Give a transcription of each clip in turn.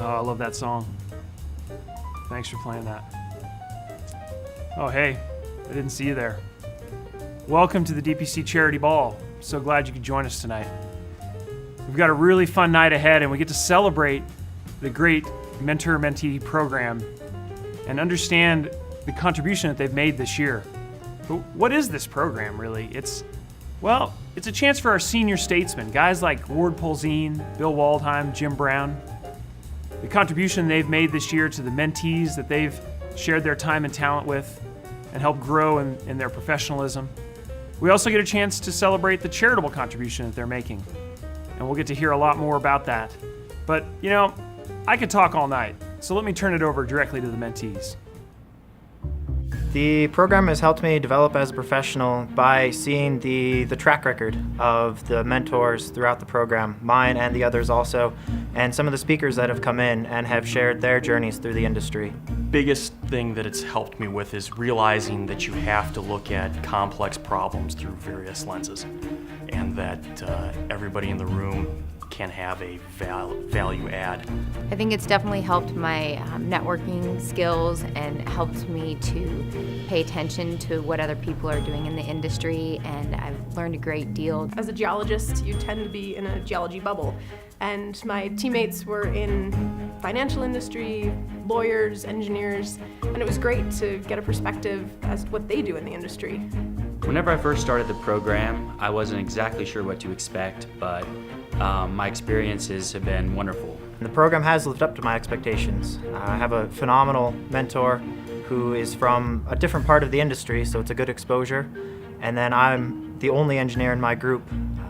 Oh, I love that song. Thanks for playing that. Oh, hey, I didn't see you there. Welcome to the DPC Charity Ball. So glad you could join us tonight. We've got a really fun night ahead, and we get to celebrate the great mentor-mentee program and understand the contribution that they've made this year. But what is this program, really? It's a chance for our senior statesmen, guys like Ward Polzine, Bill Waldheim, Jim Brown. The contribution they've made this year to the mentees that they've shared their time and talent with and helped grow in their professionalism. We also get a chance to celebrate the charitable contribution that they're making. And we'll get to hear a lot more about that. But, I could talk all night, so let me turn it over directly to the mentees. The program has helped me develop as a professional by seeing the track record of the mentors throughout the program, mine and the others also, and some of the speakers that have come in and have shared their journeys through the industry. Biggest thing that it's helped me with is realizing that you have to look at complex problems through various lenses, and that everybody in the room can have a value add. I think it's definitely helped my networking skills and helped me to pay attention to what other people are doing in the industry, and I've learned a great deal. As a geologist, you tend to be in a geology bubble, and my teammates were in financial industry, lawyers, engineers, and it was great to get a perspective as to what they do in the industry. Whenever I first started the program, I wasn't exactly sure what to expect, but my experiences have been wonderful. The program has lived up to my expectations. I have a phenomenal mentor who is from a different part of the industry, so it's a good exposure. And then I'm the only engineer in my group,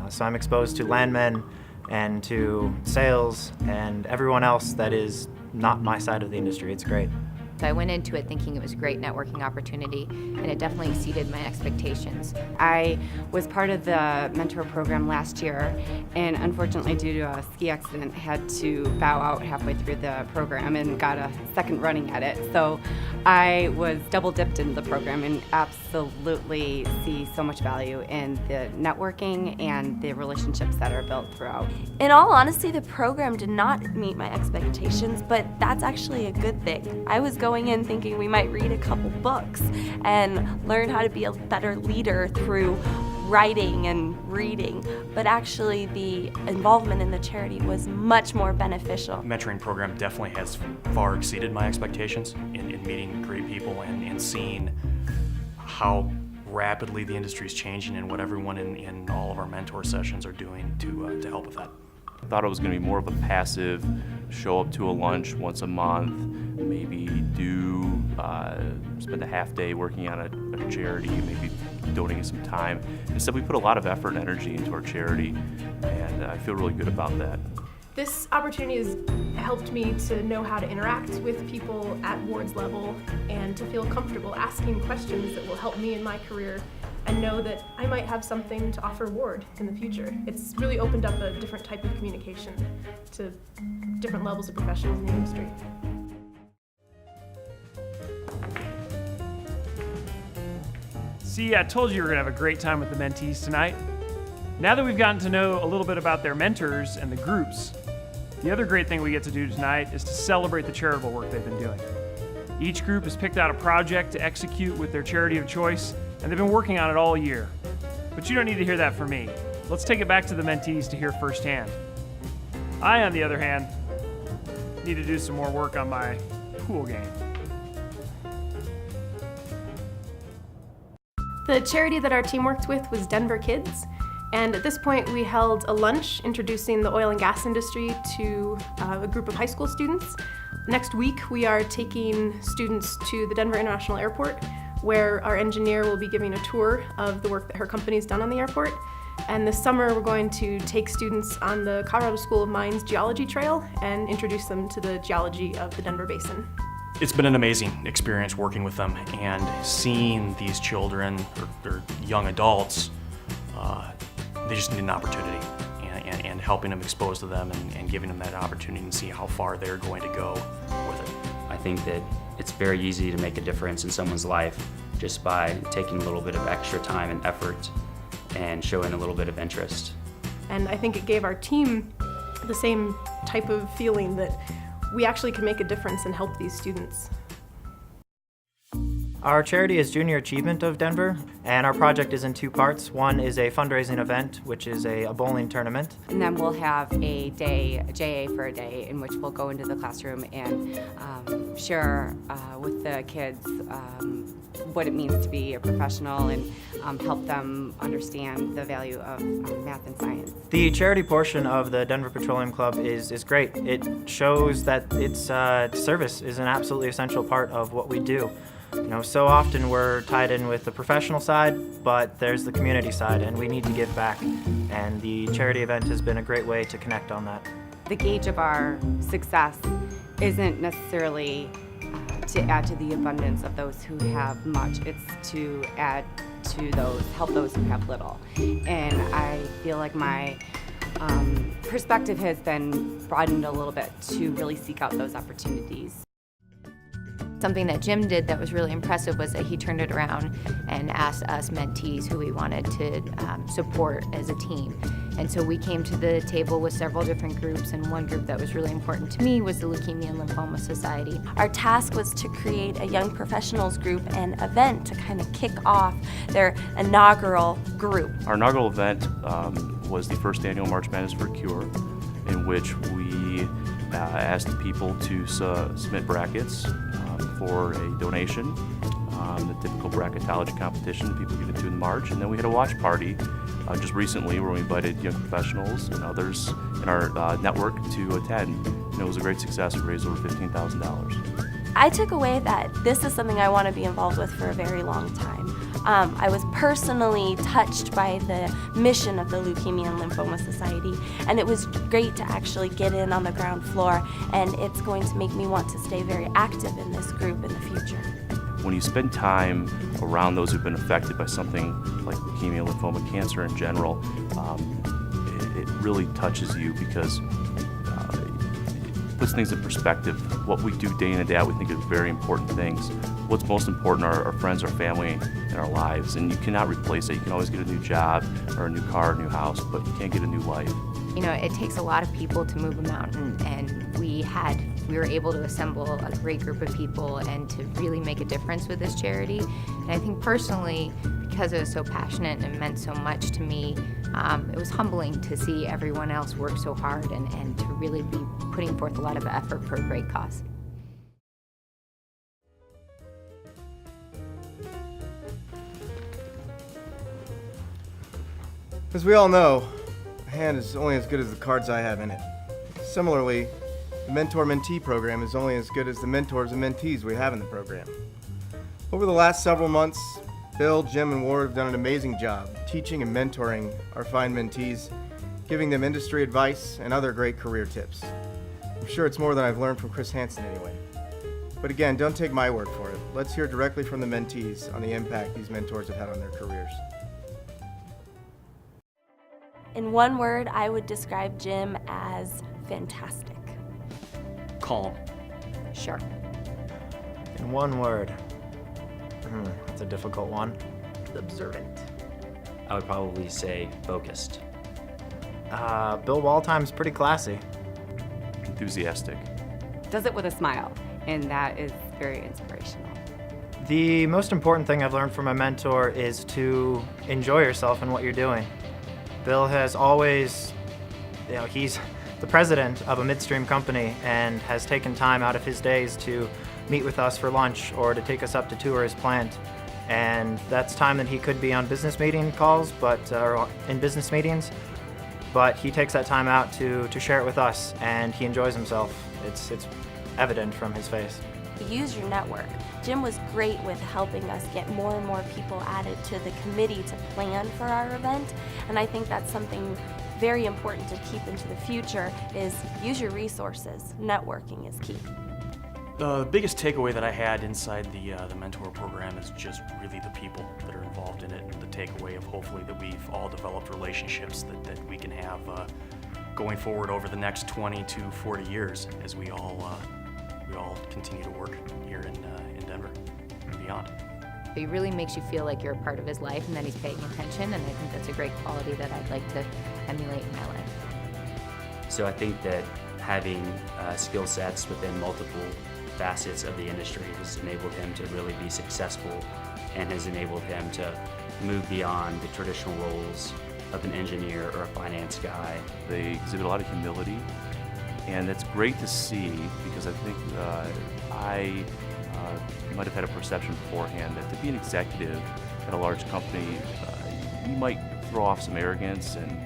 so I'm exposed to landmen and to sales and everyone else that is not my side of the industry. It's great. So I went into it thinking it was a great networking opportunity, and it definitely exceeded my expectations. I was part of the mentor program last year, and unfortunately due to a ski accident had to bow out halfway through the program and got a second running at it. So I was double dipped into the program and absolutely see so much value in the networking and the relationships that are built throughout. In all honesty, the program did not meet my expectations, but that's actually a good thing. I was going in thinking we might read a couple books and learn how to be a better leader through writing and reading, but actually the involvement in the charity was much more beneficial. Mentoring program definitely has far exceeded my expectations in meeting great people and seeing how rapidly the industry is changing and what everyone in all of our mentor sessions are doing to help with that. I thought it was going to be more of a passive, show up to a lunch once a month, maybe spend a half day working on a charity, maybe donating some time. Instead, we put a lot of effort and energy into our charity, and I feel really good about that. This opportunity has helped me to know how to interact with people at Ward's level and to feel comfortable asking questions that will help me in my career and know that I might have something to offer Ward in the future. It's really opened up a different type of communication to different levels of professionals in the industry. See, I told you we were going to have a great time with the mentees tonight. Now that we've gotten to know a little bit about their mentors and the groups, the other great thing we get to do tonight is to celebrate the charitable work they've been doing. Each group has picked out a project to execute with their charity of choice, and they've been working on it all year. But you don't need to hear that from me. Let's take it back to the mentees to hear firsthand. I, on the other hand, need to do some more work on my pool game. The charity that our team worked with was Denver Kids, and at this point we held a lunch introducing the oil and gas industry to a group of high school students. Next week we are taking students to the Denver International Airport, where our engineer will be giving a tour of the work that her company's done on the airport. And this summer we're going to take students on the Colorado School of Mines Geology Trail and introduce them to the geology of the Denver Basin. It's been an amazing experience working with them and seeing these children or young adults, they just need an opportunity and helping them, expose to them and giving them that opportunity and see how far they're going to go with it. I think that it's very easy to make a difference in someone's life just by taking a little bit of extra time and effort and showing a little bit of interest. And I think it gave our team the same type of feeling that we actually can make a difference and help these students. Our charity is Junior Achievement of Denver, and our project is in two parts. One is a fundraising event, which is a bowling tournament. And then we'll have a day, a JA for a day, in which we'll go into the classroom and share with the kids what it means to be a professional and help them understand the value of math and science. The charity portion of the Denver Petroleum Club is great. It shows that its service is an absolutely essential part of what we do. You know, so often we're tied in with the professional side, but there's the community side, and we need to give back. And the charity event has been a great way to connect on that. The gauge of our success isn't necessarily to add to the abundance of those who have much. It's to add to those, help those who have little. And I feel like my perspective has been broadened a little bit to really seek out those opportunities. Something that Jim did that was really impressive was that he turned it around and asked us mentees who we wanted to support as a team. And so we came to the table with several different groups, and one group that was really important to me was the Leukemia and Lymphoma Society. Our task was to create a young professionals group and event to kind of kick off their inaugural group. Our inaugural event was the first annual March Madness for a Cure, in which we asked people to submit brackets for a donation, the typical bracketology competition that people get into in March. And then we had a watch party just recently where we invited young professionals and others in our network to attend. And it was a great success. We raised over $15,000. I took away that this is something I want to be involved with for a very long time. I was personally touched by the mission of the Leukemia and Lymphoma Society, and it was great to actually get in on the ground floor, and it's going to make me want to stay very active in this group in the future. When you spend time around those who've been affected by something like leukemia, lymphoma, cancer in general, it really touches you because it puts things in perspective. What we do day in and day out, we think are very important things. What's most important are our friends, our family, and our lives, and you cannot replace it. You can always get a new job or a new car, a new house, but you can't get a new life. You know, it takes a lot of people to move a mountain, and we were able to assemble a great group of people and to really make a difference with this charity. And I think personally, because it was so passionate and it meant so much to me, it was humbling to see everyone else work so hard and to really be putting forth a lot of effort for a great cause. As we all know, a hand is only as good as the cards I have in it. Similarly, the Mentor-Mentee program is only as good as the mentors and mentees we have in the program. Over the last several months, Bill, Jim, and Ward have done an amazing job teaching and mentoring our fine mentees, giving them industry advice and other great career tips. I'm sure it's more than I've learned from Chris Hansen anyway. But again, don't take my word for it. Let's hear directly from the mentees on the impact these mentors have had on their careers. In one word, I would describe Jim as fantastic. Calm. Sharp. In one word, that's a difficult one. Observant. I would probably say focused. Bill Waldheim's pretty classy. Enthusiastic. Does it with a smile, and that is very inspirational. The most important thing I've learned from my mentor is to enjoy yourself in what you're doing. Bill has always, he's the president of a midstream company and has taken time out of his days to meet with us for lunch or to take us up to tour his plant. And that's time that he could be on business meeting calls, or in business meetings, but he takes that time out to share it with us, and he enjoys himself. It's evident from his face. Use your network. Jim was great with helping us get more and more people added to the committee to plan for our event, and I think that's something very important to keep into the future is use your resources. Networking is key. The biggest takeaway that I had inside the mentor program is just really the people that are involved in it, and the takeaway of hopefully that we've all developed relationships that we can have going forward over the next 20 to 40 years as we all continue to work here in Denver and beyond. He really makes you feel like you're a part of his life and that he's paying attention, and I think that's a great quality that I'd like to emulate in my life. So I think that having skill sets within multiple facets of the industry has enabled him to really be successful and has enabled him to move beyond the traditional roles of an engineer or a finance guy. They exhibit a lot of humility, and it's great to see because I think I might have had a perception beforehand that to be an executive at a large company, you might throw off some arrogance and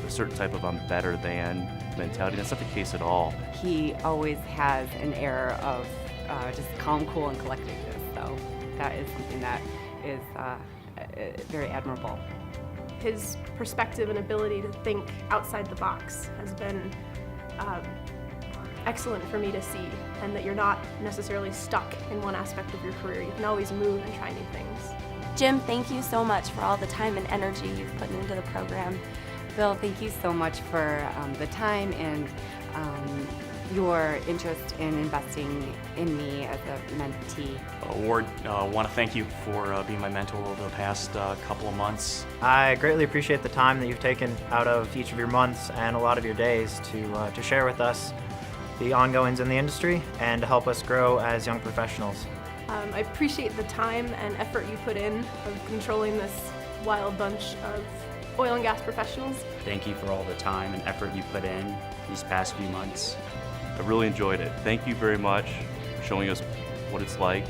a certain type of I'm better than mentality. That's not the case at all. He always has an air of just calm, cool, and collectedness. So that is something that is very admirable. His perspective and ability to think outside the box has been excellent for me to see, and that you're not necessarily stuck in one aspect of your career. You can always move and try new things. Jim, thank you so much for all the time and energy you've put into the program. Bill, thank you so much for the time and your interest in investing in me as a mentee. Ward, want to thank you for being my mentor over the past couple of months. I greatly appreciate the time that you've taken out of each of your months and a lot of your days to share with us the ongoings in the industry and to help us grow as young professionals. I appreciate the time and effort you put in of controlling this wild bunch of oil and gas professionals. Thank you for all the time and effort you put in these past few months. I really enjoyed it. Thank you very much for showing us what it's like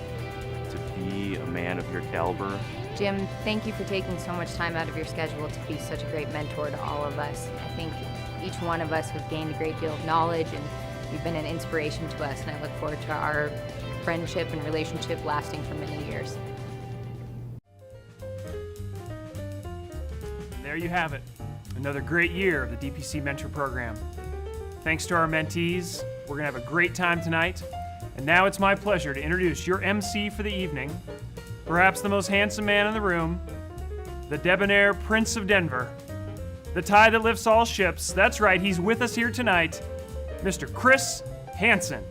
to be a man of your caliber. Jim, thank you for taking so much time out of your schedule to be such a great mentor to all of us. I think each one of us have gained a great deal of knowledge, and you've been an inspiration to us, and I look forward to our friendship and relationship lasting for many years. There you have it. Another great year of the DPC Mentor Program. Thanks to our mentees, we're going to have a great time tonight. And now it's my pleasure to introduce your MC for the evening, perhaps the most handsome man in the room, the debonair Prince of Denver, the tide that lifts all ships. That's right, he's with us here tonight, Mr. Chris Hansen.